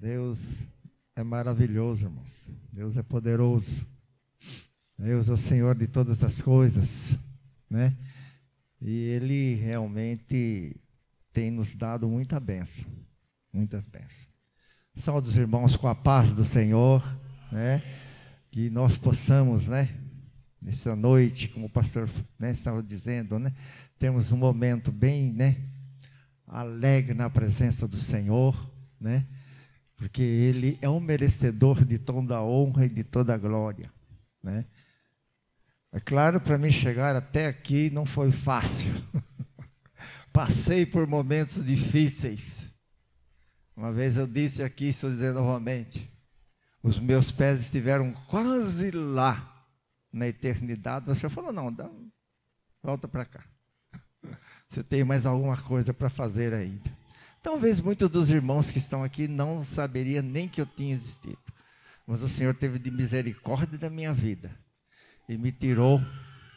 Deus é maravilhoso, irmãos. Deus é poderoso. Deus é o Senhor de todas as coisas, né? E Ele realmente tem nos dado muita bênção, muitas bênçãos. Saúde os irmãos com a paz do Senhor, né? Que nós possamos, né? Nessa noite, como o pastor, né, estava dizendo, né? Temos um momento bem, né? Alegre na presença do Senhor, né? Porque Ele é um merecedor de toda a honra e de toda a glória, né? É claro, para mim chegar até aqui não foi fácil. Passei por momentos difíceis. Uma vez eu disse aqui, estou dizendo novamente, os meus pés estiveram quase lá na eternidade. O Senhor falou, não, volta para cá. Você tem mais alguma coisa para fazer ainda. Talvez muitos dos irmãos que estão aqui não saberiam nem que eu tinha existido. Mas o Senhor teve de misericórdia da minha vida. E me tirou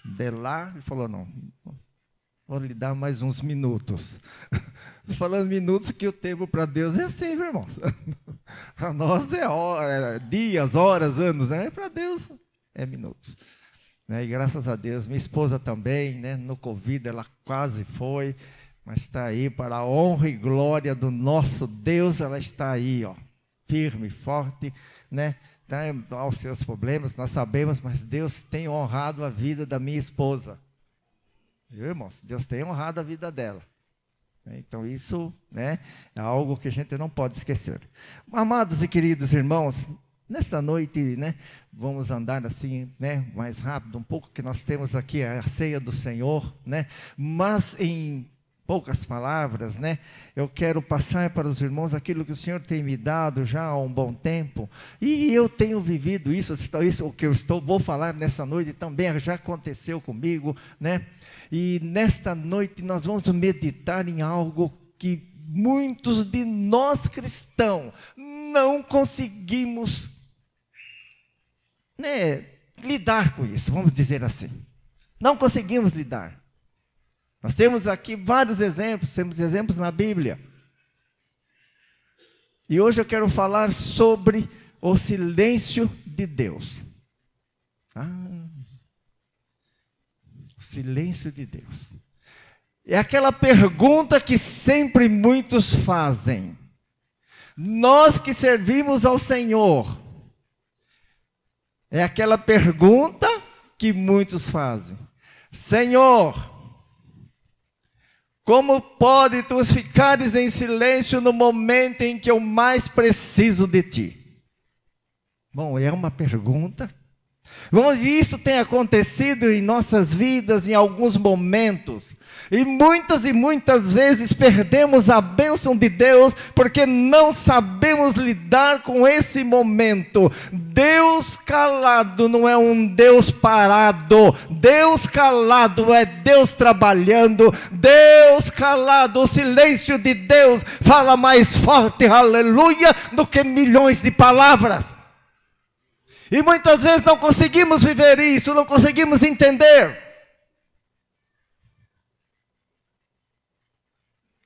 de lá e falou, não, vou lhe dar mais uns minutos. Estou falando minutos que o tempo para Deus é assim, meus irmãos. Para nós é dias, horas, anos, né? Para Deus é minutos. Né? E graças a Deus, minha esposa também, né? No Covid ela quase foi, mas está aí para a honra e glória do nosso Deus, ela está aí, ó, firme, forte, né? Aos seus problemas, nós sabemos, mas Deus tem honrado a vida da minha esposa. Viu, irmãos? Deus tem honrado a vida dela. Então isso, né, é algo que a gente não pode esquecer. Amados e queridos irmãos, nesta noite, né, vamos andar assim, né, mais rápido um pouco, que nós temos aqui a ceia do Senhor, né, mas em poucas palavras, né? Eu quero passar para os irmãos aquilo que o Senhor tem me dado já há um bom tempo, e eu tenho vivido isso o que vou falar nessa noite também já aconteceu comigo, né? E nesta noite nós vamos meditar em algo que muitos de nós cristãos não conseguimos, né, lidar com isso, vamos dizer assim. Não conseguimos lidar. Nós temos aqui vários exemplos, temos exemplos na Bíblia. E hoje eu quero falar sobre o silêncio de Deus. O silêncio de Deus. É aquela pergunta que sempre muitos fazem. Nós que servimos ao Senhor. É aquela pergunta que muitos fazem. Senhor, como pode tu ficares em silêncio no momento em que eu mais preciso de ti? Bom, é uma pergunta. Bom, isso tem acontecido em nossas vidas em alguns momentos. E muitas vezes perdemos a bênção de Deus porque não sabemos lidar com esse momento. Deus calado não é um Deus parado. Deus calado é Deus trabalhando. Deus calado, o silêncio de Deus fala mais forte, aleluia, do que milhões de palavras. E muitas vezes não conseguimos viver isso, não conseguimos entender.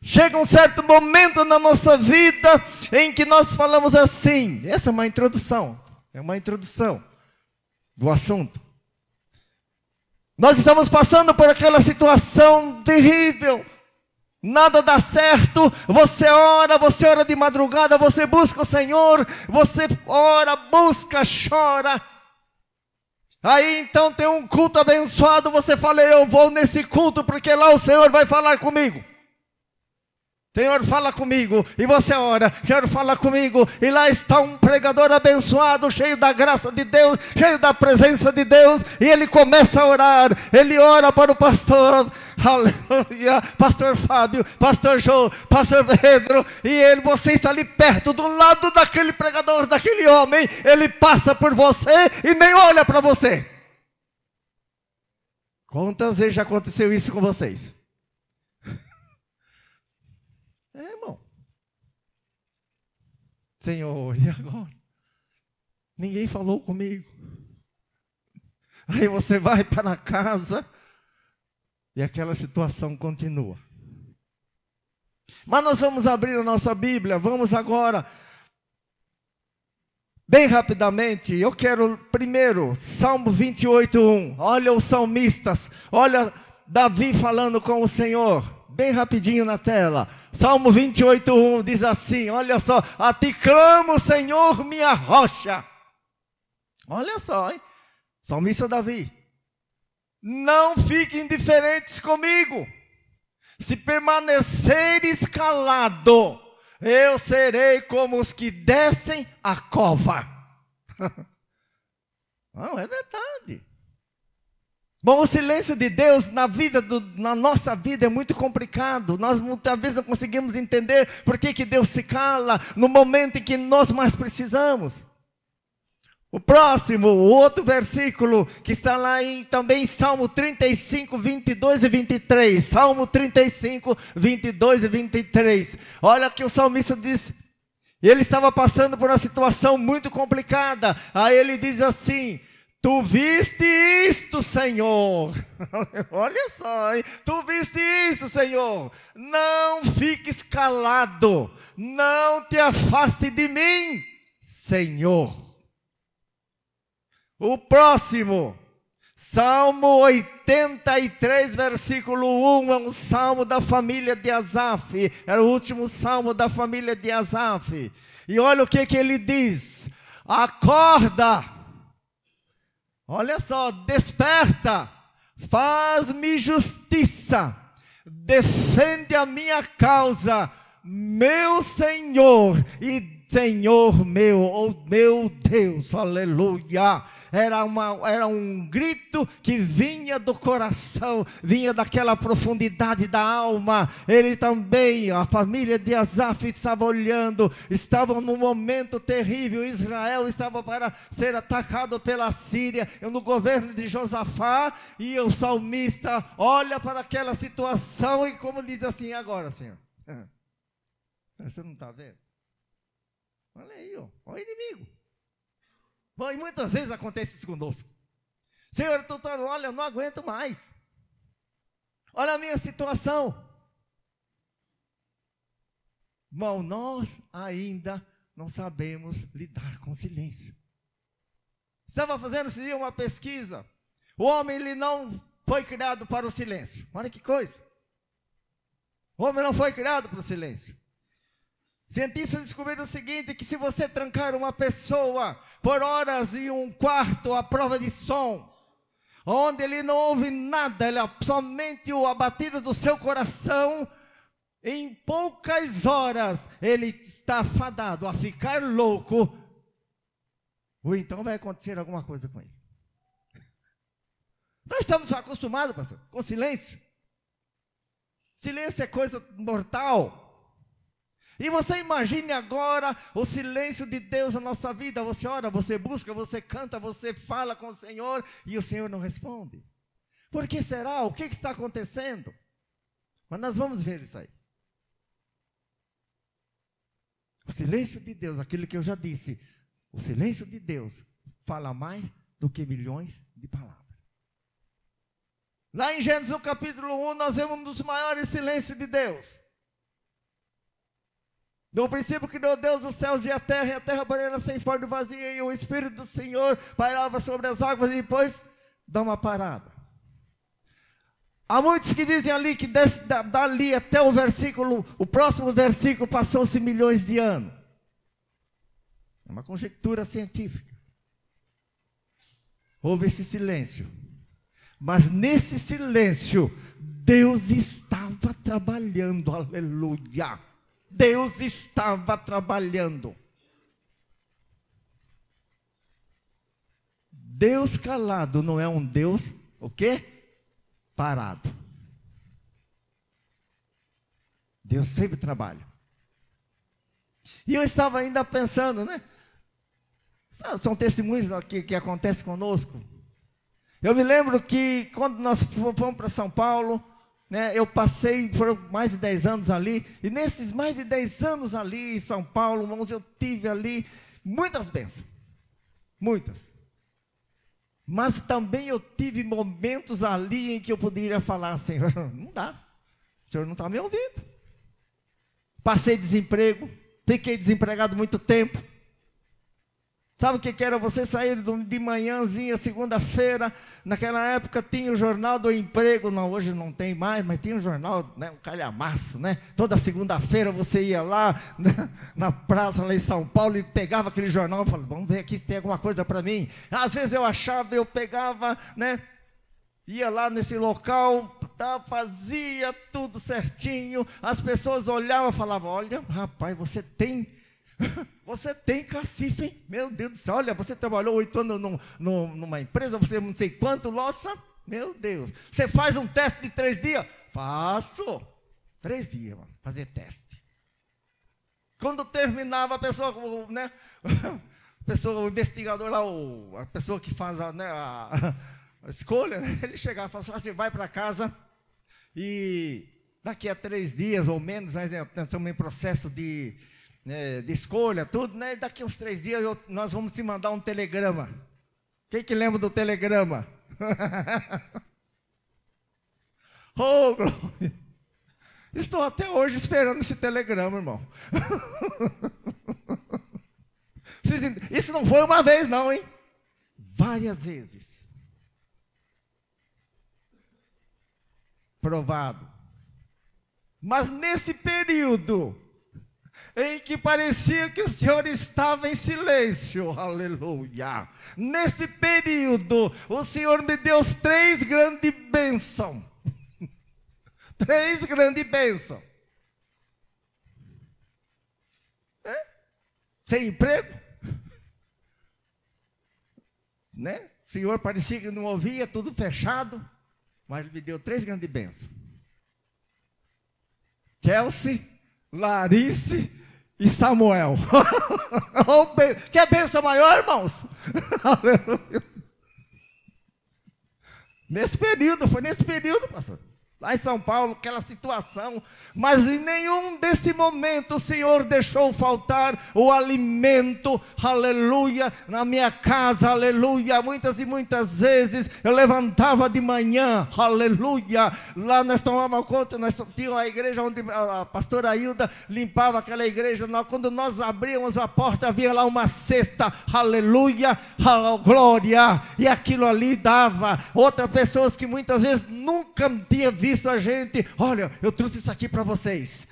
Chega um certo momento na nossa vida em que nós falamos assim. Essa é uma introdução do assunto. Nós estamos passando por aquela situação terrível. Nada dá certo, você ora de madrugada, você busca o Senhor, você ora, busca, chora. Aí então tem um culto abençoado, você fala, eu vou nesse culto porque lá o Senhor vai falar comigo. Senhor, fala comigo, e você ora, Senhor, fala comigo, e lá está um pregador abençoado, cheio da graça de Deus, cheio da presença de Deus, e ele começa a orar, ele ora para o pastor, aleluia, pastor Fábio, pastor João, pastor Pedro, e você está ali perto, do lado daquele pregador, daquele homem, ele passa por você e nem olha para você. Quantas vezes já aconteceu isso com vocês? Irmão. Senhor, e agora? Ninguém falou comigo. Aí você vai para casa e aquela situação continua. Mas nós vamos abrir a nossa Bíblia, vamos agora Bem rapidamente, eu quero primeiro, Salmo 28:1. Olha os salmistas, olha Davi falando com o Senhor. Bem rapidinho na tela. Salmo 28:1 diz assim, olha só. A ti clamo, Senhor, minha rocha. Olha só, hein? Salmista Davi. Não fiquem indiferentes comigo. Se permaneceres calado, eu serei como os que descem a cova. Não, é verdade. Bom, o silêncio de Deus na nossa vida é muito complicado. Nós muitas vezes não conseguimos entender por que Deus se cala no momento em que nós mais precisamos. O próximo, o outro versículo que está lá também em Salmo 35, 22 e 23. Salmo 35, 22 e 23. Olha que o salmista diz, ele estava passando por uma situação muito complicada. Aí ele diz assim, tu viste isto, Senhor. Olha só, hein? Tu viste isso, Senhor. Não fiques calado. Não te afaste de mim, Senhor. O próximo, Salmo 83, versículo 1, é um salmo da família de Asaf. Era o último salmo da família de Asaf. E olha o que ele diz. Acorda. Olha só, desperta. Faz-me justiça. Defende a minha causa, meu Senhor e Senhor meu, oh meu Deus, aleluia. Era um grito que vinha do coração, vinha daquela profundidade da alma. Ele também, a família de Asaf estava olhando, estavam num momento terrível. Israel estava para ser atacado pela Síria, no governo de Josafá, e o salmista olha para aquela situação e como diz assim, agora, Senhor, você não está vendo? Olha aí, ó, olha o inimigo. Bom, e muitas vezes acontece isso conosco. Senhor, olha, eu não aguento mais. Olha a minha situação. Bom, nós ainda não sabemos lidar com silêncio. Estava fazendo esse dia uma pesquisa. O homem, ele não foi criado para o silêncio. Olha que coisa. O homem não foi criado para o silêncio. Cientistas descobriram o seguinte, que se você trancar uma pessoa por horas em um quarto à prova de som, onde ele não ouve nada, somente a batida do seu coração, em poucas horas ele está fadado a ficar louco, ou então vai acontecer alguma coisa com ele. Nós estamos acostumados, pastor, com silêncio. Silêncio é coisa mortal. E você imagine agora o silêncio de Deus na nossa vida. Você ora, você busca, você canta, você fala com o Senhor e o Senhor não responde. Por que será? O que está acontecendo? Mas nós vamos ver isso aí. O silêncio de Deus, aquilo que eu já disse, o silêncio de Deus fala mais do que milhões de palavras. Lá em Gênesis, no capítulo 1, nós vemos um dos maiores silêncios de Deus. No princípio criou Deus os céus e a terra porém sem forma e vazia, e o Espírito do Senhor pairava sobre as águas, e depois dá uma parada. Há muitos que dizem ali que dali até o próximo versículo passou-se milhões de anos. É uma conjectura científica. Houve esse silêncio. Mas nesse silêncio, Deus estava trabalhando, aleluia. Deus estava trabalhando. Deus calado não é um Deus, o quê? Parado. Deus sempre trabalha. E eu estava ainda pensando, né? São testemunhos que acontecem conosco. Eu me lembro que quando nós fomos para São Paulo, né, eu passei, foram mais de 10 anos ali, e nesses mais de 10 anos ali em São Paulo, irmãos, eu tive ali muitas bênçãos, muitas. Mas também eu tive momentos ali em que eu poderia falar, Senhor, não dá, o Senhor não está me ouvindo. Passei desemprego, fiquei desempregado muito tempo. Sabe o que era você sair de manhãzinha, segunda-feira? Naquela época tinha o jornal do emprego, não, hoje não tem mais, mas tinha um jornal, né, um calhamaço, né? Toda segunda-feira você ia lá, né, na praça lá em São Paulo e pegava aquele jornal e falava, vamos ver aqui se tem alguma coisa para mim. Às vezes eu achava, eu pegava, né? Ia lá nesse local, tá, fazia tudo certinho, as pessoas olhavam e falavam, olha, rapaz, você tem cacife, hein? Meu Deus do céu, olha, você trabalhou 8 anos numa empresa, você não sei quanto, nossa, meu Deus. Você faz um teste de 3 dias? Faço. 3 dias, mano, fazer teste. Quando terminava, a pessoa, né, o investigador lá, a pessoa que faz a escolha, né, ele chegava e falava assim, vai para casa e daqui a 3 dias ou menos, nós estamos em processo de escolha, tudo, né? Daqui a uns 3 dias nós vamos te mandar um telegrama. Quem que lembra do telegrama? Oh, glória! Estou até hoje esperando esse telegrama, irmão. Isso não foi uma vez, não, hein? Várias vezes. Provado. Mas nesse período em que parecia que o Senhor estava em silêncio, aleluia. Nesse período, o Senhor me deu 3 grandes bênçãos. 3 grandes bênçãos. Sem emprego? Né? O Senhor parecia que não ouvia, tudo fechado, mas Ele me deu 3 grandes bênçãos. Chelsea, Larice e Samuel. Quer bênção maior, irmãos? Aleluia. Foi nesse período, pastor. Lá em São Paulo, aquela situação, mas em nenhum desse momento o Senhor deixou faltar o alimento, aleluia, na minha casa, aleluia. Muitas e muitas vezes eu levantava de manhã, aleluia, lá nós tomávamos conta, nós tínhamos a igreja onde a pastora Hilda limpava aquela igreja, quando nós abríamos a porta, havia lá uma cesta, aleluia, glória, e aquilo ali dava. Outras pessoas que muitas vezes nunca tinham visto a gente, olha, eu trouxe isso aqui para vocês.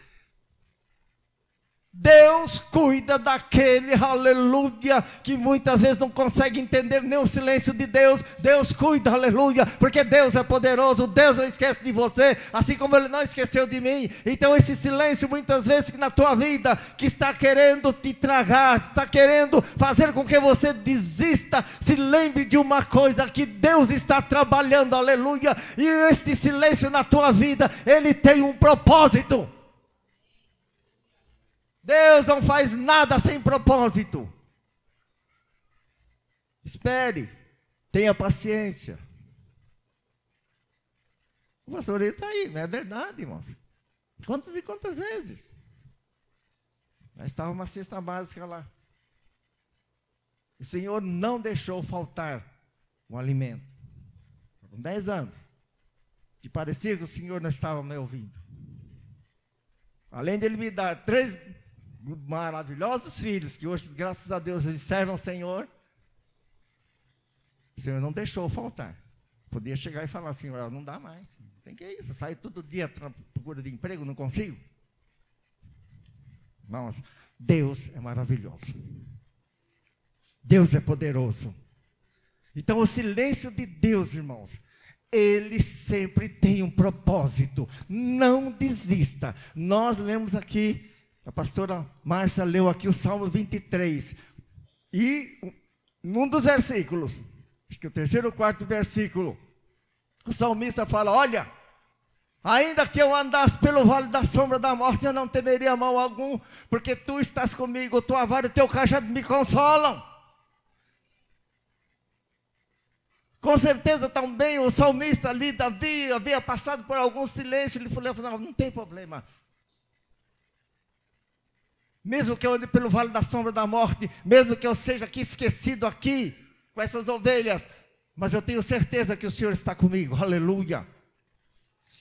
Deus cuida daquele, aleluia, que muitas vezes não consegue entender nem o silêncio de Deus. Deus cuida, aleluia, porque Deus é poderoso. Deus não esquece de você, assim como Ele não esqueceu de mim. Então esse silêncio muitas vezes na tua vida, que está querendo te tragar, está querendo fazer com que você desista, se lembre de uma coisa, que Deus está trabalhando, aleluia. E este silêncio na tua vida, ele tem um propósito. Deus não faz nada sem propósito. Espere, tenha paciência. O pastor está aí, não é verdade, irmãos? Quantas e quantas vezes? Nós estávamos uma cesta básica lá. O Senhor não deixou faltar o alimento. Foram 10 anos que parecia que o Senhor não estava me ouvindo. Além de Ele me dar 3 maravilhosos filhos, que hoje, graças a Deus, eles servem ao Senhor, o Senhor não deixou faltar. Podia chegar e falar, Senhor, não dá mais, tem que isso, sair todo dia à procura de emprego, não consigo. Irmãos, Deus é maravilhoso, Deus é poderoso. Então o silêncio de Deus, irmãos, Ele sempre tem um propósito. Não desista. Nós lemos aqui, a pastora Márcia leu aqui o Salmo 23. E num dos versículos, acho que o 3º ou 4º versículo, o salmista fala, olha, ainda que eu andasse pelo vale da sombra da morte, eu não temeria mal algum, porque tu estás comigo, tua vara e teu cajado me consolam. Com certeza também o salmista ali, Davi, havia passado por algum silêncio. Ele falou, não tem problema. Mesmo que eu ande pelo vale da sombra da morte, mesmo que eu seja aqui esquecido aqui, com essas ovelhas, mas eu tenho certeza que o Senhor está comigo, aleluia.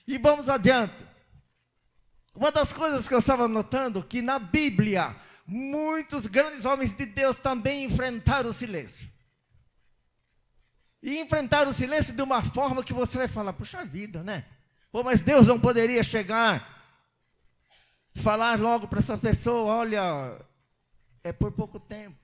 E vamos adiante. Uma das coisas que eu estava notando, que na Bíblia, muitos grandes homens de Deus também enfrentaram o silêncio. E enfrentaram o silêncio de uma forma que você vai falar, puxa vida, né? Pô, mas Deus não poderia chegar, falar logo para essa pessoa, olha, é por pouco tempo.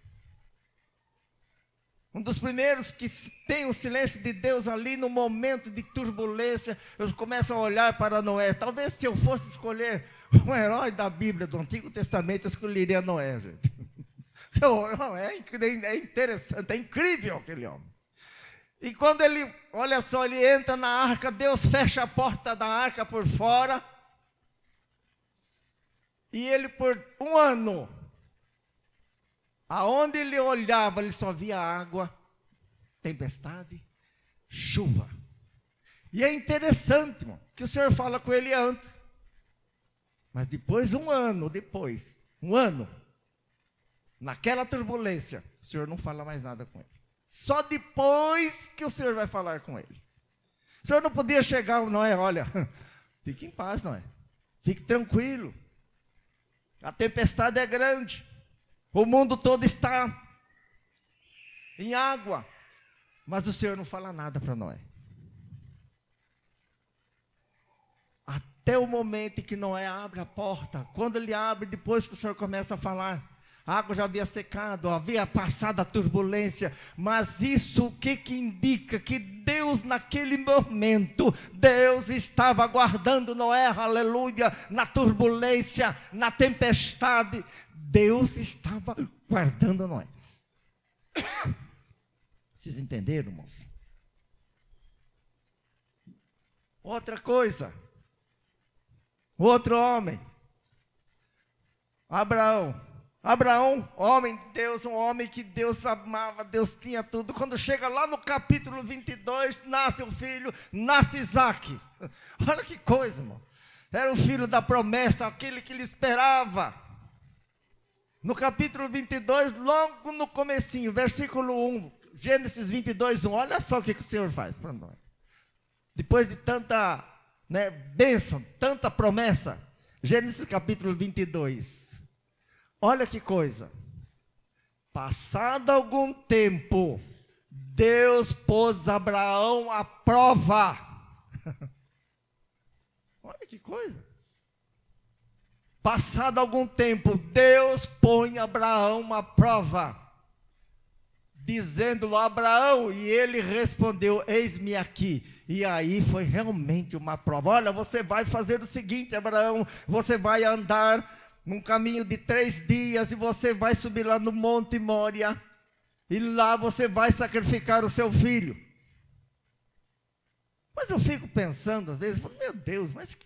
Um dos primeiros que tem o silêncio de Deus ali no momento de turbulência, eu começo a olhar para Noé. Talvez se eu fosse escolher um herói da Bíblia, do Antigo Testamento, eu escolheria Noé, gente. É interessante, é incrível aquele homem. E quando ele, olha só, ele entra na arca, Deus fecha a porta da arca por fora. E ele por um ano, aonde ele olhava, ele só via água, tempestade, chuva. E é interessante, irmão, que o Senhor fala com ele antes. Mas depois, um ano, naquela turbulência, o Senhor não fala mais nada com ele. Só depois que o Senhor vai falar com ele. O Senhor não podia chegar, Noé, olha, fique em paz, Noé. Fique tranquilo. A tempestade é grande. O mundo todo está em água. Mas o Senhor não fala nada para Noé. Até o momento em que Noé abre a porta. Quando ele abre, depois que o Senhor começa a falar, a água já havia secado, havia passado a turbulência. Mas isso o que indica? Que Deus naquele momento, Deus estava guardando Noé, aleluia, na turbulência, na tempestade. Deus estava guardando Noé. Vocês entenderam, irmãos? Outra coisa. Outro homem. Abraão, homem de Deus, um homem que Deus amava, Deus tinha tudo. Quando chega lá no capítulo 22, nasce o filho, nasce Isaque. Olha que coisa, irmão. Era o filho da promessa, aquele que ele esperava. No capítulo 22, logo no comecinho, versículo 1, Gênesis 22, 1, olha só o que o Senhor faz para nós. Depois de tanta bênção, tanta promessa, Gênesis capítulo 22, olha que coisa. Passado algum tempo, Deus pôs Abraão à prova. Olha que coisa. Passado algum tempo, Deus põe Abraão à prova, dizendo-lhe, Abraão, e ele respondeu, eis-me aqui. E aí foi realmente uma prova. Olha, você vai fazer o seguinte, Abraão, você vai andar num caminho de 3 dias, e você vai subir lá no Monte Mória, e lá você vai sacrificar o seu filho. Mas eu fico pensando, às vezes, meu Deus, mas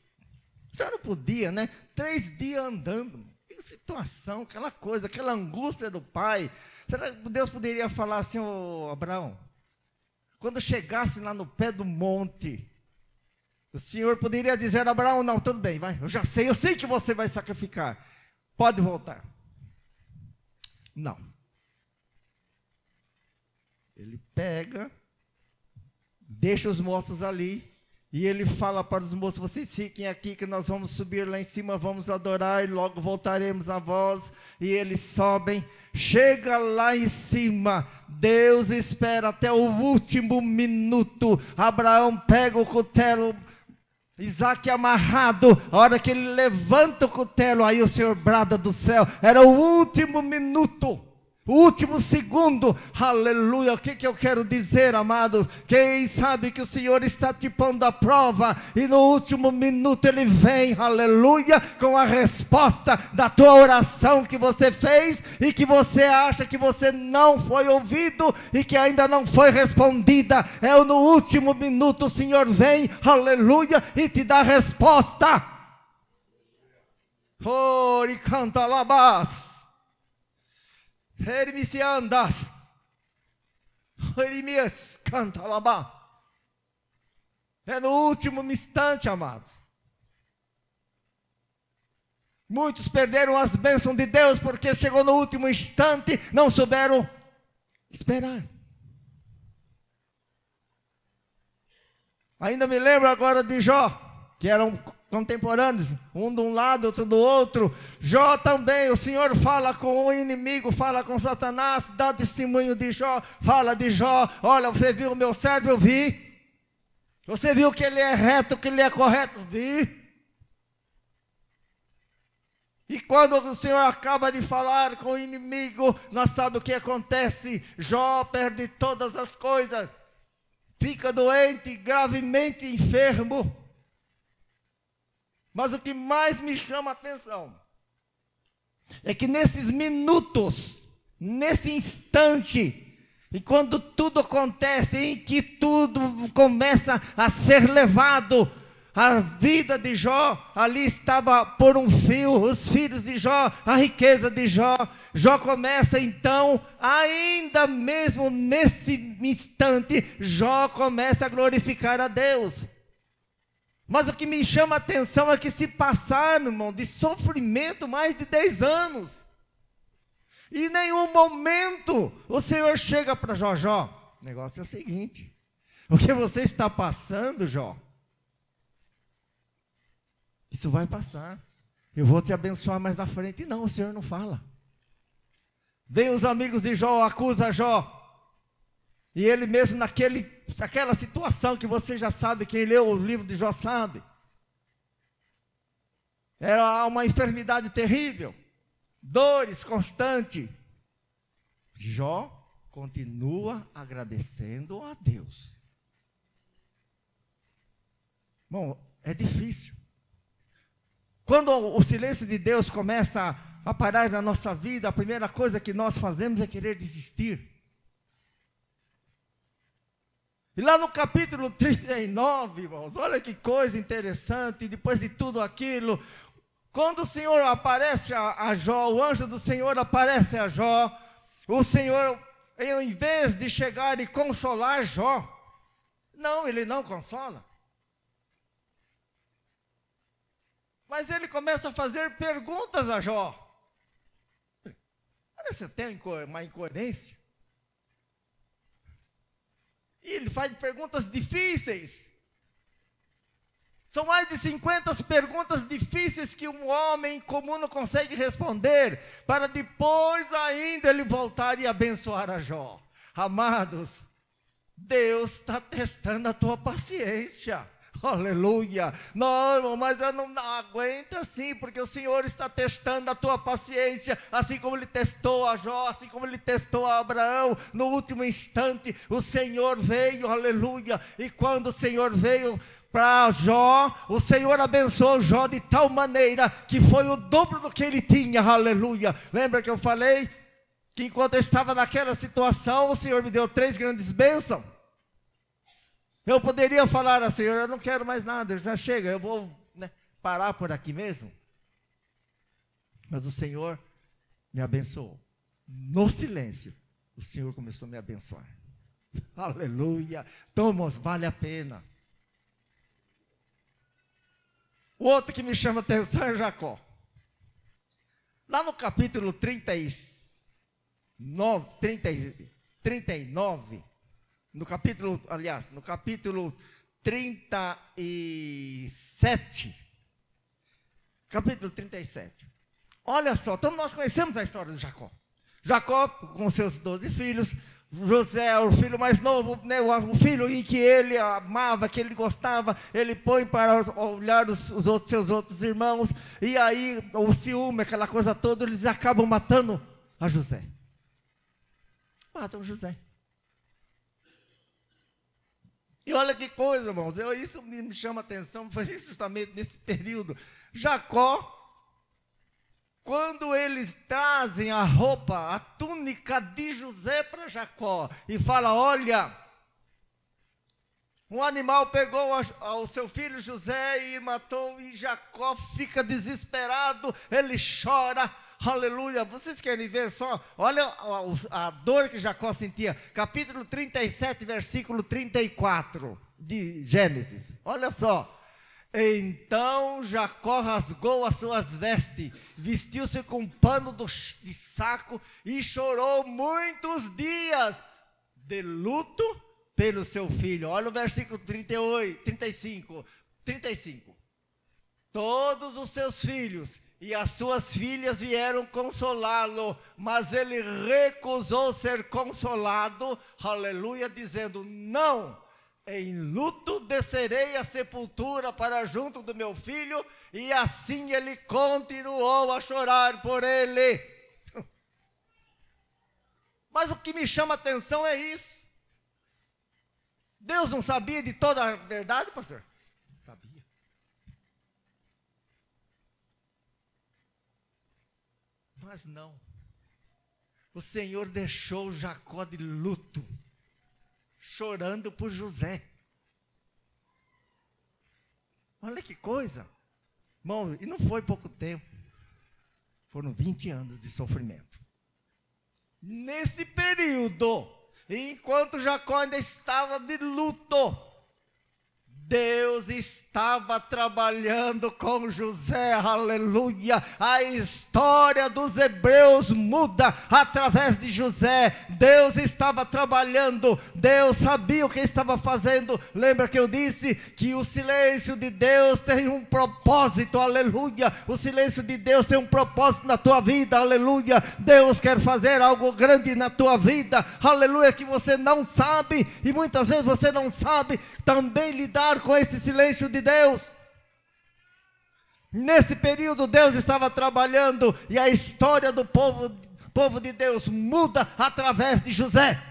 o senhor não podia, né? 3 dias andando, que situação, aquela coisa, aquela angústia do pai. Será que Deus poderia falar assim, ô Abraão, quando chegasse lá no pé do monte, o Senhor poderia dizer, Abraão, não, tudo bem, vai, eu sei que você vai sacrificar, pode voltar. Não. Ele pega, deixa os moços ali, e ele fala para os moços, vocês fiquem aqui que nós vamos subir lá em cima, vamos adorar e logo voltaremos a vós. E eles sobem, chega lá em cima, Deus espera até o último minuto. Abraão pega o cutelo, Isaque amarrado, a hora que ele levanta o cutelo, aí o Senhor brada do céu, era o último minuto. O último segundo, aleluia. O que eu quero dizer, amado? Quem sabe que o Senhor está te pondo à prova, e no último minuto Ele vem, aleluia, com a resposta da tua oração que você fez, e que você acha que você não foi ouvido, e que ainda não foi respondida. No último minuto o Senhor vem, aleluia, e te dá a resposta. Oh, e canta labás. Hermisiandas, Jeremias canta labás. É no último instante, amados. Muitos perderam as bênçãos de Deus porque chegou no último instante, não souberam esperar. Ainda me lembro agora de Jó, que era um contemporâneos, um de um lado, outro do outro. Jó também, o Senhor fala com o inimigo, fala com Satanás, dá testemunho de Jó, fala de Jó. Olha, você viu o meu servo? Eu vi. Você viu que ele é reto, que ele é correto? Vi. E quando o Senhor acaba de falar com o inimigo, nós sabemos o que acontece. Jó perde todas as coisas, fica doente, gravemente enfermo. Mas o que mais me chama a atenção é que nesses minutos, nesse instante, e quando tudo acontece, em que tudo começa a ser levado, a vida de Jó ali estava por um fio, os filhos de Jó, a riqueza de Jó. Jó começa então, ainda mesmo nesse instante, Jó começa a glorificar a Deus. Mas o que me chama a atenção é que se passaram, irmão, de sofrimento mais de 10 anos. E em nenhum momento o Senhor chega para Jó: Jó, o negócio é o seguinte, o que você está passando, Jó, isso vai passar, eu vou te abençoar mais na frente. Não, o Senhor não fala. Vem os amigos de Jó, acusa Jó, e ele mesmo naquela situação que você já sabe, quem leu o livro de Jó sabe, era uma enfermidade terrível, dores constantes. Jó continua agradecendo a Deus. Bom, é difícil. Quando o silêncio de Deus começa a parar na nossa vida, a primeira coisa que nós fazemos é querer desistir. E lá no capítulo 39, irmãos, olha que coisa interessante, depois de tudo aquilo, quando o Senhor aparece a Jó, o anjo do Senhor aparece a Jó, o Senhor, em vez de chegar e consolar Jó, não, ele não consola. Mas ele começa a fazer perguntas a Jó. Parece até uma incoerência. E ele faz perguntas difíceis. São mais de 50 perguntas difíceis que um homem comum não consegue responder, para depois ainda ele voltar e abençoar a Jó. Amados, Deus está testando a tua paciência. Aleluia. Não, mas eu não aguento assim, porque o Senhor está testando a tua paciência, assim como Ele testou a Jó, assim como Ele testou a Abraão. No último instante, o Senhor veio, aleluia. E quando o Senhor veio para Jó, o Senhor abençoou Jó de tal maneira que foi o dobro do que ele tinha, aleluia. Lembra que eu falei que enquanto eu estava naquela situação, o Senhor me deu 3 grandes bênçãos? Eu poderia falar assim: Senhor, eu não quero mais nada, já chega, eu vou parar por aqui mesmo. Mas o Senhor me abençoou. No silêncio, o Senhor começou a me abençoar. Aleluia. Tomos, vale a pena. O outro que me chama a atenção é Jacó. Lá no capítulo 39, no capítulo 37, olha só, então nós conhecemos a história de Jacó. Jacó com seus 12 filhos, José, o filho mais novo, o filho em que ele amava, que ele gostava, ele põe para olhar seus outros irmãos, e aí o ciúme, aquela coisa toda, eles acabam matando a José. Matam José. E olha que coisa, irmãos, isso me chama a atenção, foi justamente nesse período. Jacó, quando eles trazem a roupa, a túnica de José para Jacó, e fala: olha, um animal pegou o seu filho José e matou, e Jacó fica desesperado, ele chora, aleluia. Vocês querem ver só? Olha a dor que Jacó sentia. Capítulo 37, versículo 34 de Gênesis. Olha só. Então Jacó rasgou as suas vestes, vestiu-se com um pano de saco e chorou muitos dias de luto pelo seu filho. Olha o versículo 35. todos os seus filhos e as suas filhas vieram consolá-lo, mas ele recusou ser consolado, aleluia, dizendo: não, em luto descerei à sepultura para junto do meu filho, e assim ele continuou a chorar por ele. Mas o que me chama a atenção é isso. Deus não sabia de toda a verdade, pastor? Sabia. Mas não. O Senhor deixou Jacó de luto, chorando por José. Olha que coisa. Irmão, e não foi pouco tempo. Foram 20 anos de sofrimento. Nesse período, enquanto Jacó ainda estava de luto, Deus estava trabalhando com José, aleluia. A história dos hebreus muda através de José. Deus estava trabalhando, Deus sabia o que estava fazendo. Lembra que eu disse que o silêncio de Deus tem um propósito, aleluia. O silêncio de Deus tem um propósito na tua vida, aleluia. Deus quer fazer algo grande na tua vida, aleluia, que você não sabe, e muitas vezes você não sabe também lidar com esse silêncio de Deus. Nesse período Deus estava trabalhando, e a história do povo de Deus muda através de José.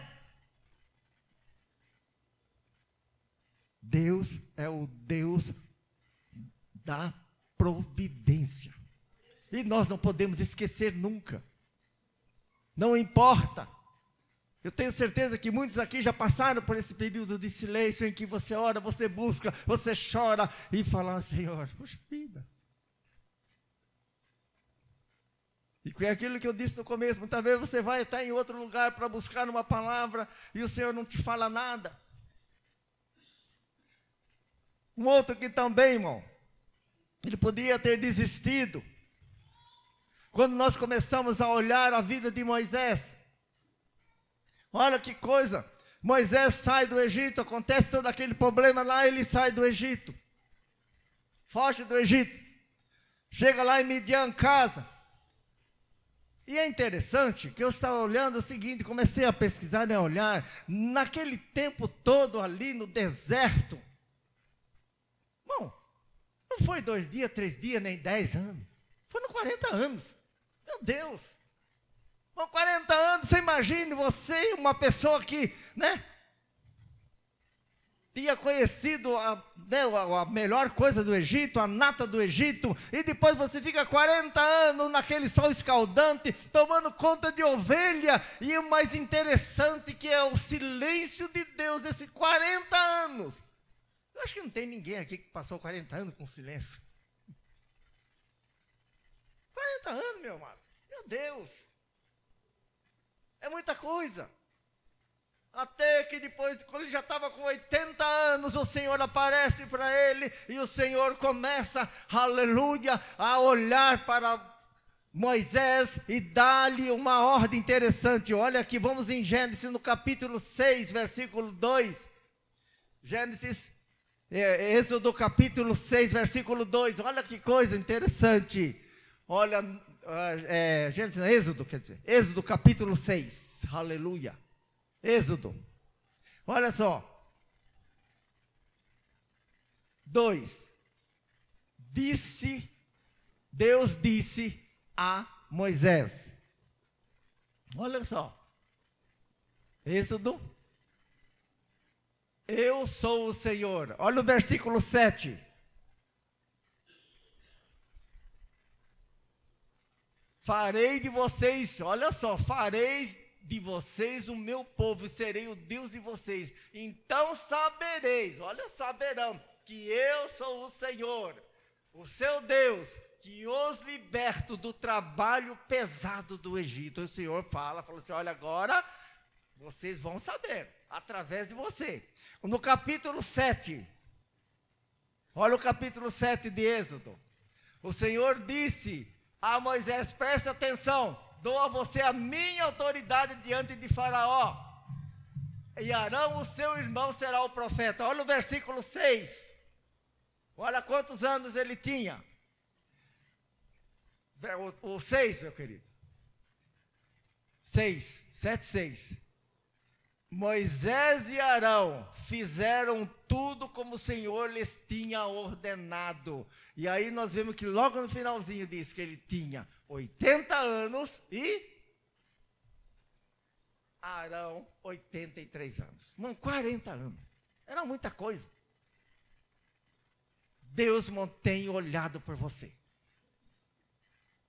Deus é o Deus da providência, e nós não podemos esquecer nunca. Não importa. Eu tenho certeza que muitos aqui já passaram por esse período de silêncio, em que você ora, você busca, você chora e fala: Senhor, puxa vida. E é aquilo que eu disse no começo, muitas vezes você vai estar em outro lugar para buscar uma palavra e o Senhor não te fala nada. Um outro que também, irmão, ele podia ter desistido. Quando nós começamos a olhar a vida de Moisés, olha que coisa, Moisés sai do Egito, acontece todo aquele problema lá, ele sai do Egito, foge do Egito, chega lá em Midian, casa. E é interessante que eu estava olhando o seguinte, comecei a pesquisar e a olhar, naquele tempo todo ali no deserto, bom, não foi 2 dias, 3 dias, nem 10 anos, foram 40 anos, meu Deus. Com 40 anos, você imagine você, uma pessoa que, tinha conhecido a melhor coisa do Egito, a nata do Egito, e depois você fica 40 anos naquele sol escaldante, tomando conta de ovelha, e o mais interessante que é o silêncio de Deus nesses 40 anos. Eu acho que não tem ninguém aqui que passou 40 anos com silêncio. 40 anos, meu amado, meu Deus. É muita coisa. Até que depois, quando ele já estava com 80 anos, o Senhor aparece para ele, e o Senhor começa, aleluia, a olhar para Moisés e dá-lhe uma ordem interessante. Olha aqui, vamos em Gênesis no capítulo 6, versículo 2. Êxodo capítulo 6, versículo 2. Olha que coisa interessante. Olha, Êxodo capítulo 6, aleluia, Êxodo, olha só, 2, Deus disse a Moisés, olha só, Êxodo, eu sou o Senhor, olha o versículo 7, farei de vocês, olha só, fareis de vocês o meu povo, e serei o Deus de vocês, então sabereis, olha, saberão, que eu sou o Senhor, o seu Deus, que os liberto do trabalho pesado do Egito. O Senhor fala assim, olha, agora vocês vão saber, através de você. No capítulo 7, olha o capítulo 7 de Êxodo, o Senhor disse a Moisés, preste atenção, dou a você a minha autoridade diante de Faraó, e Arão, o seu irmão, será o profeta. Olha o versículo 6, olha quantos anos ele tinha, O 6, meu querido. 6, 7, 6. Moisés e Arão fizeram tudo como o Senhor lhes tinha ordenado. E aí nós vemos que logo no finalzinho diz que ele tinha 80 anos e Arão 83 anos. 40 anos. Era muita coisa. Deus tem olhado por você.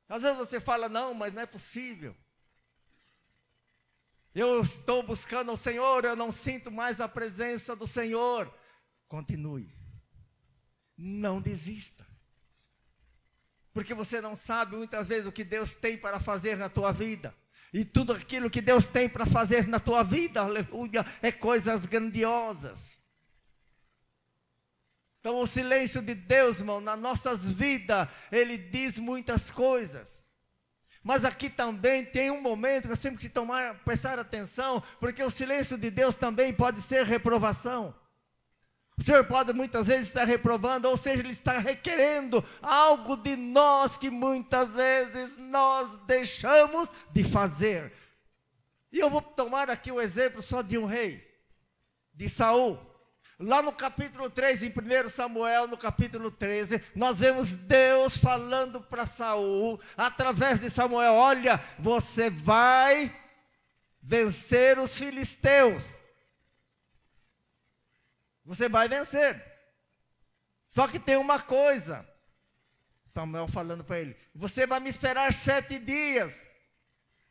Às vezes você fala, não, mas não é possível. Eu estou buscando o Senhor, eu não sinto mais a presença do Senhor. Continue. Não desista. Porque você não sabe muitas vezes o que Deus tem para fazer na tua vida. E tudo aquilo que Deus tem para fazer na tua vida, aleluia, é coisas grandiosas. Então o silêncio de Deus, irmão, nas nossas vidas, Ele diz muitas coisas. Mas aqui também tem um momento que nós temos que prestar atenção, porque o silêncio de Deus também pode ser reprovação. O Senhor pode muitas vezes estar reprovando, ou seja, Ele está requerendo algo de nós que muitas vezes nós deixamos de fazer. E eu vou tomar aqui o exemplo só de um rei, de Saul. Lá no capítulo 3, em 1 Samuel, no capítulo 13, nós vemos Deus falando para Saul, através de Samuel, olha, você vai vencer os filisteus. Você vai vencer. Só que tem uma coisa, Samuel falando para ele, você vai me esperar 7 dias,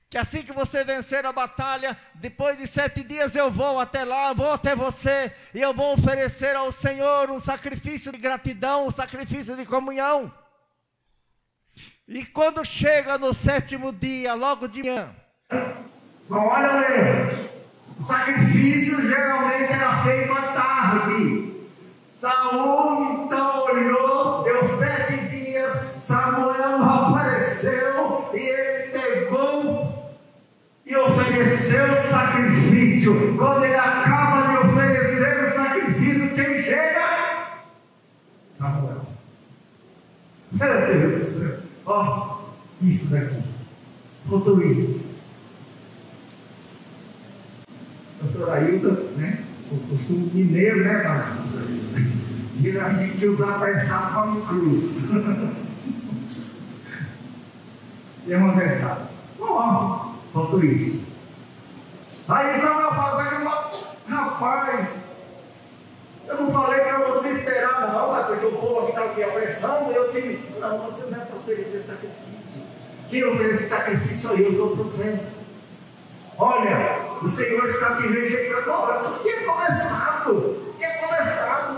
que assim que você vencer a batalha, depois de 7 dias eu vou até lá, vou até você, e eu vou oferecer ao Senhor um sacrifício de gratidão, um sacrifício de comunhão. E quando chega no 7º dia, logo de manhã, bom, olha aí, o sacrifício geralmente era feito à tarde. Saul então olhou, deu 7 dias, Samuel não apareceu, e ele pegou e ofereceu o sacrifício. Quando ele acaba de oferecer o sacrifício, quem chega? Samuel. Meu Deus do céu. Ó, isso daqui. Faltou isso. Pastor Ailton, né? O costume mineiro, né, cara? Diz assim que usar prensado come cru. E é uma verdade. Bom, faltou isso. Aí Samuel fala, rapaz, eu não falei para você esperar não, mas porque o povo aqui está aqui apressando, eu tenho. Não, você não é para oferecer sacrifício. Quem oferece sacrifício sou eu, sou o profeta. Olha, o Senhor está te rejeitando agora, porque é começado,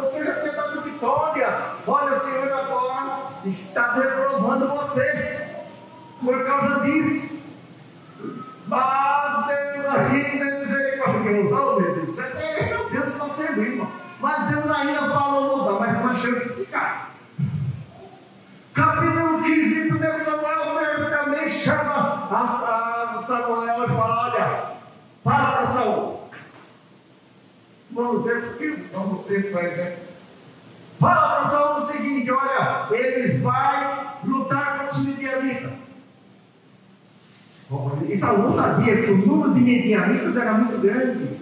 você já tem dado vitória. Olha, o Senhor agora está reprovando você por causa disso. Mas Deus ainda é misericordioso. Oh, meu Deus, esse é o Deus que nós servimos. Mas Deus ainda falou, não dá mais uma chance de ficar. Capítulo 15 de 1 Samuel, o Senhor também chama a Samuel e fala, olha, fala para Saul. Vamos ver porque vamos ter para ele. Fala para Saul o seguinte, olha, ele vai lutar contra os midianitas. E Saul sabia que o número de midianitas era muito grande.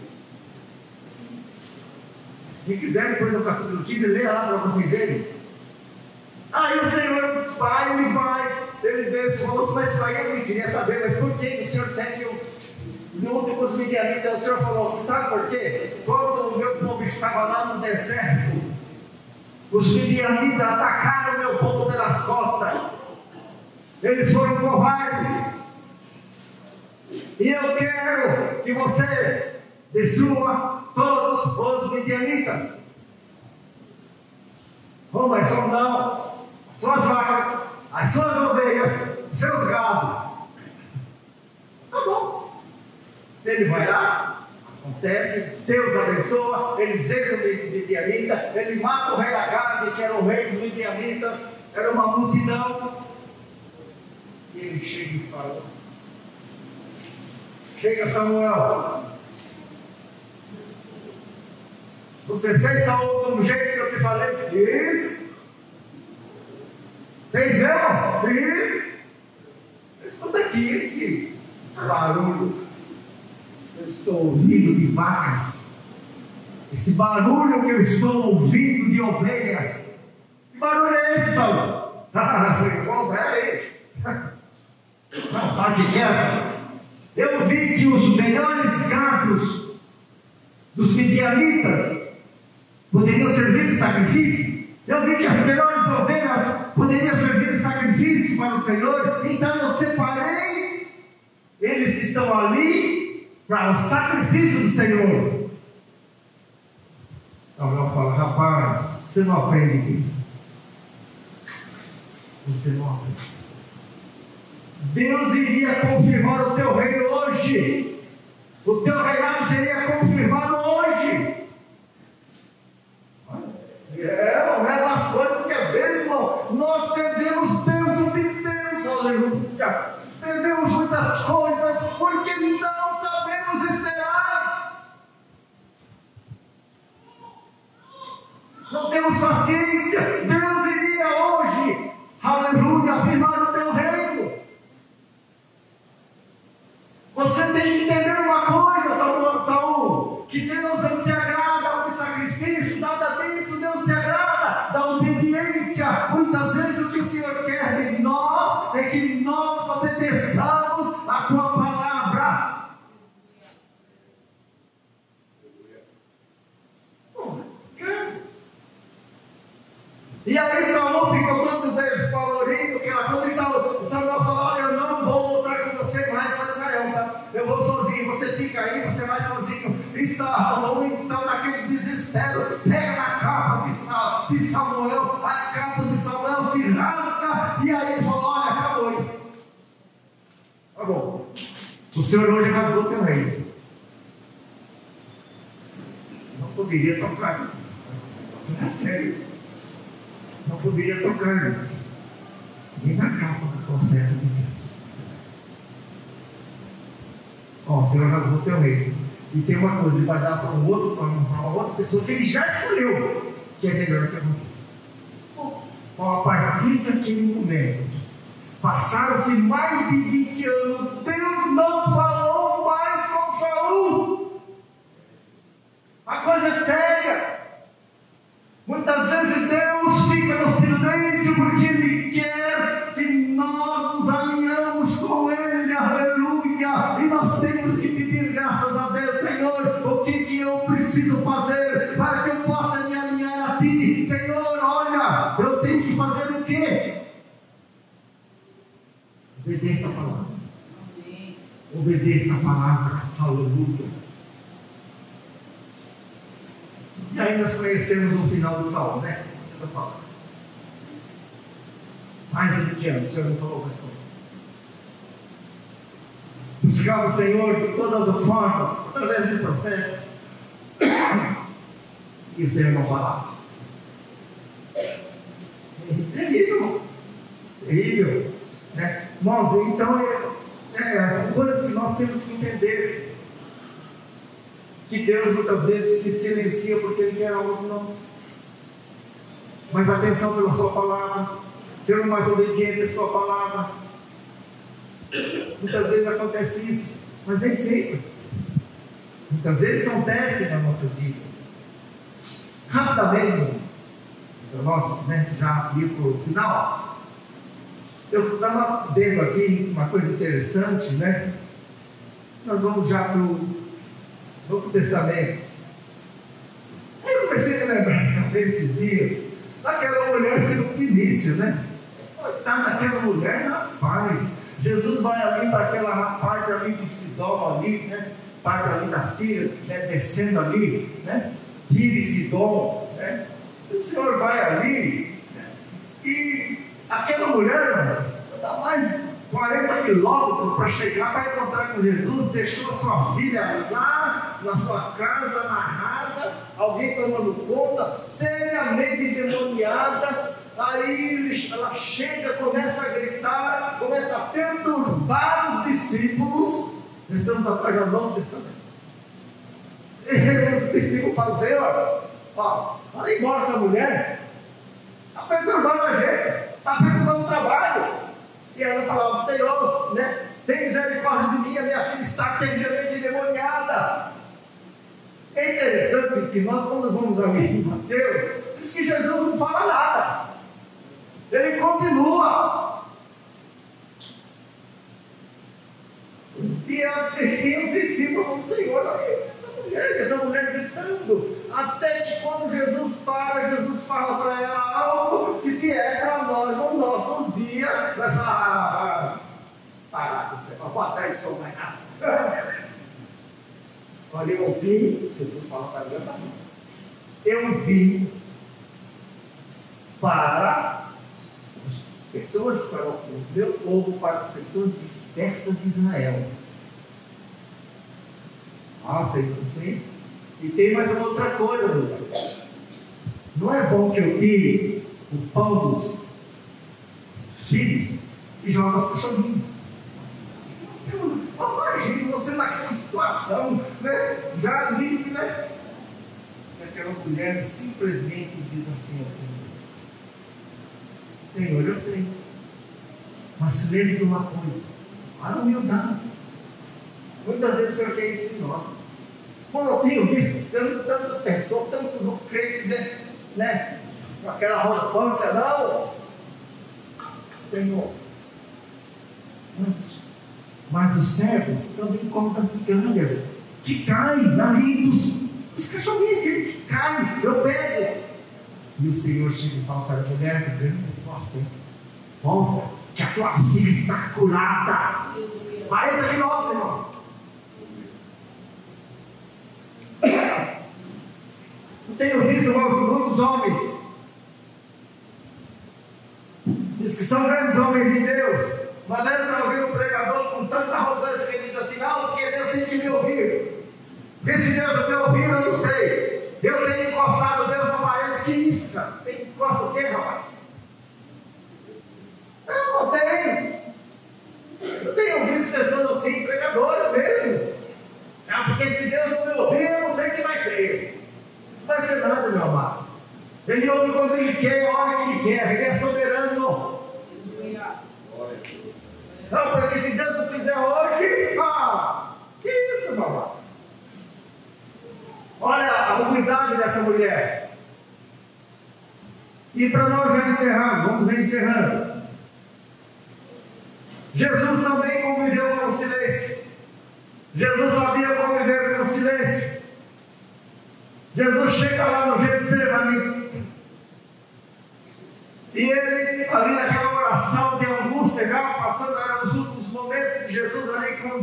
Quem quiser, depois do capítulo 15, leia lá para vocês verem. Aí o Senhor vai, ele vê esse rosto, mas aí eu queria saber, mas por que o Senhor quer que eu lute com os midianitas? O Senhor falou, você sabe por quê? Quando o meu povo estava lá no deserto, os midianitas atacaram o meu povo pelas costas. Eles foram covardes. E eu quero que você destrua todos os midianitas. Oh, mas só não. Suas vacas, as suas ovelhas, os seus gados. Tá bom. Ele vai lá, acontece, Deus abençoa, ele vence o midianita, ele mata o rei Agabe, que era o rei dos midianitas, era uma multidão. E ele chega e fala, chega Samuel, você fez Saul do jeito que eu te falei? Fiz. Fez mesmo? Fiz. que esse barulho eu estou ouvindo de vacas, esse barulho que eu estou ouvindo de ovelhas, que barulho é esse, Saulo? Peraí. Não sabe o que é? Eu vi que os melhores gados dos midianitas poderiam servir de sacrifício. Eu vi que as melhores ovelhas poderiam servir de sacrifício para o Senhor. Então eu separei. Eles estão ali para o sacrifício do Senhor. Abraão fala: rapaz, você não aprende isso. Você não aprende. Deus iria confirmar o teu reino hoje. O teu reinado seria confirmado hoje. Não é das coisas que às vezes, irmão, nós perdemos bênção de Deus, aleluia. Perdemos muitas coisas porque não sabemos esperar. Não temos paciência. Deus iria hoje, aleluia, afirmar o teu reino. Você tem que entender uma coisa, Saul, que Deus não se agrada de sacrifício, nada disso. Deus se agrada da obediência. Muitas vezes o que o Senhor quer de nós é que nós obedeçamos a tua palavra. E aí Saul ficou todo desvalorido, aquela coisa, e Saul falou: olha, eu não vou voltar com você mais para Israel, tá? Eu vou sozinho, você fica aí, você vai sozinho. E Saul, então, naquele desespero, pega na capa de Samuel, a capa de Samuel se rasga, e aí ele falou: olha, acabou aí. Tá bom. O Senhor hoje rasgou teu reino. Não poderia tocar. Não é sério. Não poderia tocar nisso. Nem na capa do profeta de Deus. O Senhor rasgou teu reino. E tem uma coisa, ele vai dar para uma outra pessoa que ele já escolheu, que é melhor que você. Bom, a partir daquele momento, passaram-se mais de 20 anos, Deus não falou mais com Saul. A coisa é séria. Muitas vezes Deus fica no silêncio porque Ele quer que nós nos alinhamos com Ele, aleluia. E nós temos que pedir graças a Deus: Senhor, o que eu preciso fazer para que eu possa me alinhar a Ti? Senhor, olha, eu tenho que fazer o quê? Obedeça a palavra. Obedeça a palavra, aleluia. E aí nós conhecemos o final de Saul, né? Você está falando. Mais de 20 anos, o Senhor não falou mais como. Buscava o Senhor de todas as formas, através de profetas. E o Senhor não falava. Terrível. Terrível. Né? Irmãos, então, são coisas que nós temos que entender. Que Deus muitas vezes se silencia porque Ele quer algo de nós. Mas atenção pela sua palavra, ser mais obediente à sua palavra. Muitas vezes acontece isso, mas nem sempre. Muitas vezes acontece nas nossas vidas. Rapidamente, nós, já ir para o final. Eu estava vendo aqui uma coisa interessante, né? Nós vamos já para o Novo Testamento. Aí eu comecei a lembrar desses dias daquela mulher Fenícia, né? Coitada daquela mulher, rapaz. Jesus vai ali para aquela parte ali de Sidom, ali, né? Parte ali da Síria, né? Descendo ali, né? Tire e Sidom, né? O Senhor vai ali, né? E aquela mulher, dá mais 40 quilômetros para chegar, para encontrar com Jesus, deixou a sua filha lá na sua casa, amarrada, alguém tomando conta, seriamente endemoniada. Aí ela chega, começa a gritar, começa a perturbar os discípulos. Estamos atrás do Novo Testamento. E os discípulos falam: Senhor, vai embora essa mulher, está perturbando a gente, está perturbando o trabalho. E ela falava: Senhor, né? tem misericórdia de mim, a minha filha está terrivelmente endemoniada. É interessante que nós, quando vamos a Mateus, diz que Jesus não fala nada, ele continua. E os discípulos falam: Senhor, essa mulher gritando, até que quando Jesus para, Jesus fala para ela algo que, se é para nós, nos nossos dias, vai falar: boa tarde, São Maicá. Olha, eu vim, Jesus fala para mim essa vida, eu vim para as pessoas, para o meu povo, para as pessoas dispersas de Israel. Senhor, sim. E tem mais uma outra coisa, meu Deus. Não é bom que eu tire o pão dos filhos e jogue aos cachorrinhos. Imagina você naquela situação, né? Já livre, né? E aquela mulher simplesmente diz assim ao Senhor: Senhor, eu sei, mas se lembre de uma coisa, a humildade. Muitas vezes o Senhor quer isso de nós. Quando eu tenho visto tanta pessoa, tantos crentes, né? Com aquela arrogância, não, Senhor. Mas os servos também comem das migalhas que caem ali dos cachorrinhos, que caem, eu pego. E o Senhor chega e fala para a mulher: volta, que a tua filha está curada. Vai para de novo, irmão. Eu tenho visto, irmãos, muitos homens, diz que são grandes homens em Deus, mas deve estar ouvindo um pregador com tanta arrogância que ele diz assim: não, porque Deus tem que me ouvir. Porque se Deus não me ouvir, eu não sei. Eu tenho encostado Deus na parede. Que isso, cara? Você encosta o quê, rapaz? Não tenho. Eu tenho visto pessoas assim, pregadores mesmo. Porque se Deus não me ouvir, eu não sei o que vai ser. Não vai ser nada, meu amado. Ele ouve quando ele quer, a hora que ele quer. Ele é soberano. Não, porque se Deus não fizer hoje, que isso, meu amado? Olha a humildade dessa mulher. E para nós já encerrarmos, vamos encerrando. Jesus também conviveu com o silêncio. Jesus sabia conviver com o silêncio. Jesus chega lá no Getsemane e ele, ali naquela oração de angústia, já passando, era os últimos momentos de Jesus ali com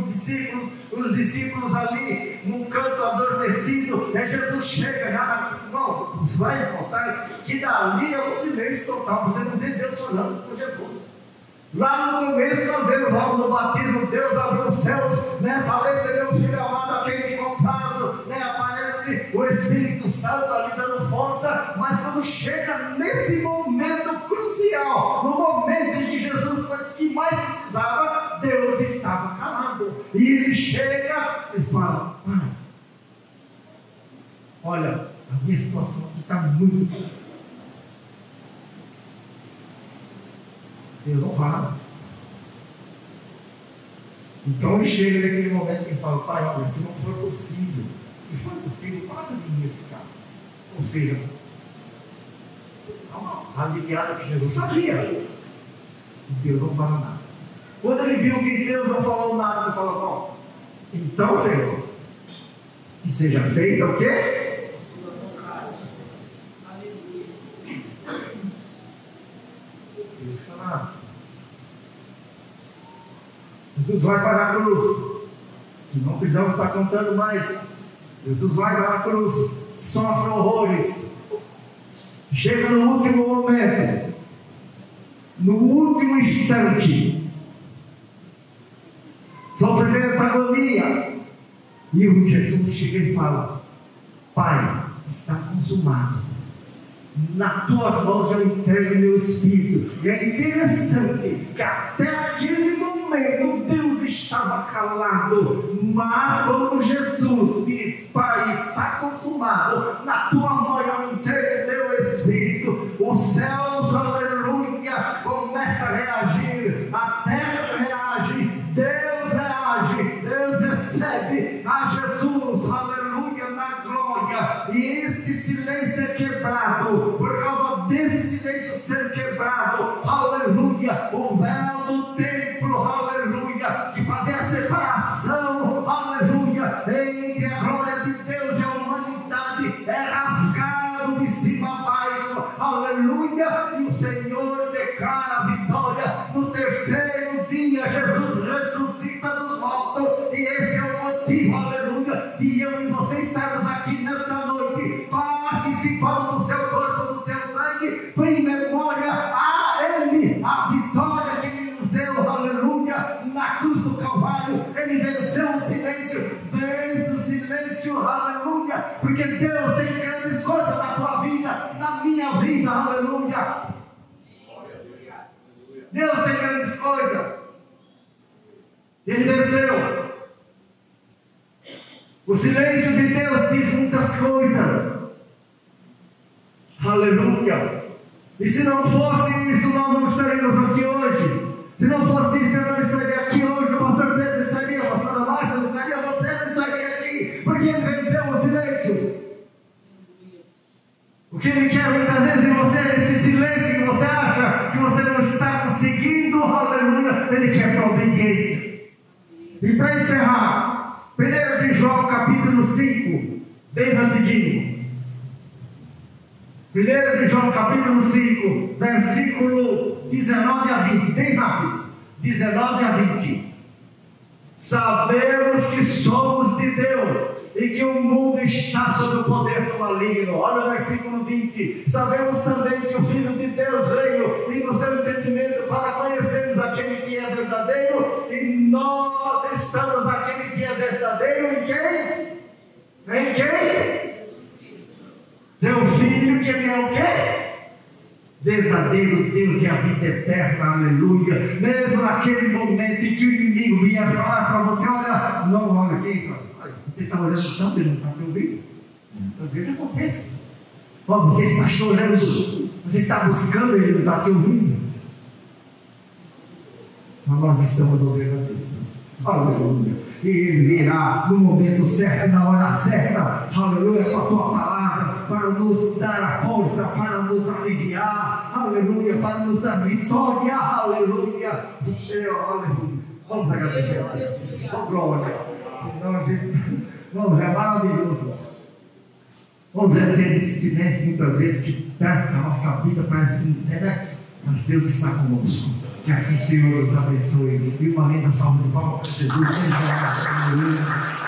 os discípulos ali num canto adormecido. Jesus chega já, não, vai notar que dali é um silêncio total. Você não vê Deus falando com Jesus. Lá no começo nós vemos logo no batismo, Deus abriu os céus, né? Falece meu filho amado, a quem me comprazo, né? Aparece o Espírito Santo ali dando força. Mas quando chega nesse momento crucial, no momento em que Jesus foi o que mais precisava, Deus estava calado. E ele chega e fala: olha, a minha situação aqui está muito difícil. Deus não fala. Então ele chega naquele momento e fala: Pai, olha, se não for possível, passa de mim esse caso. Ou seja, a aliviada que Jesus sabia. E Deus não fala nada. Quando ele viu que Deus não falou nada, ele falou: bom, então, Senhor, que seja feita o quê? Jesus vai para a cruz, e não precisamos estar contando mais. Jesus vai para a cruz, sofre horrores, chega no último momento, no último instante, sofrimento, agonia, e o Jesus chega e fala: Pai, está consumado. Nas tuas mãos eu entrego meu espírito. E é interessante que até aquele momento Deus estava calado, mas quando Jesus diz: Pai, está consumado, na tua mão eu entrego meu espírito, os céus, aleluia, começa a reagir, a terra reage, Deus Jesus, aleluia, na glória. E esse silêncio é quebrado. Por causa desse silêncio ser quebrado, aleluia, o véu do templo, aleluia, que fazia a separação, aleluia, entre a glória de Deus e a humanidade, é rasgado de cima a baixo, aleluia. E o Senhor declara a vitória. No terceiro dia Jesus ressuscita dos mortos, e esse é o motivo, aleluia, de eu e você estarmos aqui nesta noite, participando do seu corpo, do seu sangue, em memória a Ele, a vitória que Ele nos deu, aleluia, na cruz do Calvário. Ele venceu o silêncio, vence o silêncio, aleluia, porque Deus tem grandes coisas na tua vida, na minha vida, aleluia. Deus tem grandes coisas. Ele venceu. O silêncio de Deus diz muitas coisas. Aleluia. E se não fosse isso, nós não estaríamos aqui hoje. Se não fosse isso, eu não estaria aqui hoje. O pastor Pedro estaria, a pastora Márcia não estaria, você não estaria aqui, porque ele venceu o silêncio. O que Ele quer muitas vezes em você é esse silêncio que você acha que você não está conseguindo, aleluia. Ele quer tua obediência. E para encerrar, 1 de João capítulo 5, bem rapidinho. 1 de João capítulo 5, versículo 19 a 20, bem rápido. 19 a 20. Sabemos que somos de Deus e que o mundo está sob o poder do maligno. Olha o versículo 20. Sabemos também que o Filho de Deus veio e nos deu entendimento para conhecermos aquele que é verdadeiro, e nós estamos aquele que é verdadeiro em quem? Em quem? Seu Filho, que Ele é o quê? Verdadeiro Deus e a vida eterna, aleluia. Mesmo naquele momento em que o inimigo vinha falar para você: olha, não, olha aqui, você está olhando tanto e não está te ouvindo. Às vezes acontece. Você está chorando, você está buscando e Ele não está te ouvindo. Mas nós estamos no verdadeiro. Aleluia. E Ele virá no momento certo, na hora certa, aleluia, com a tua palavra, para nos dar a força, para nos aliviar, aleluia, para nos dar vitória, aleluia. Aleluia. Vamos agradecer a Deus. Oh, glória. Vamos, é maravilhoso. Vamos exercer esse silêncio muitas vezes que perto da nossa vida parece que, né? Mas Deus está conosco. Que assim o Senhor nos abençoe. E uma linda salva de palmas para Jesus. Aleluia.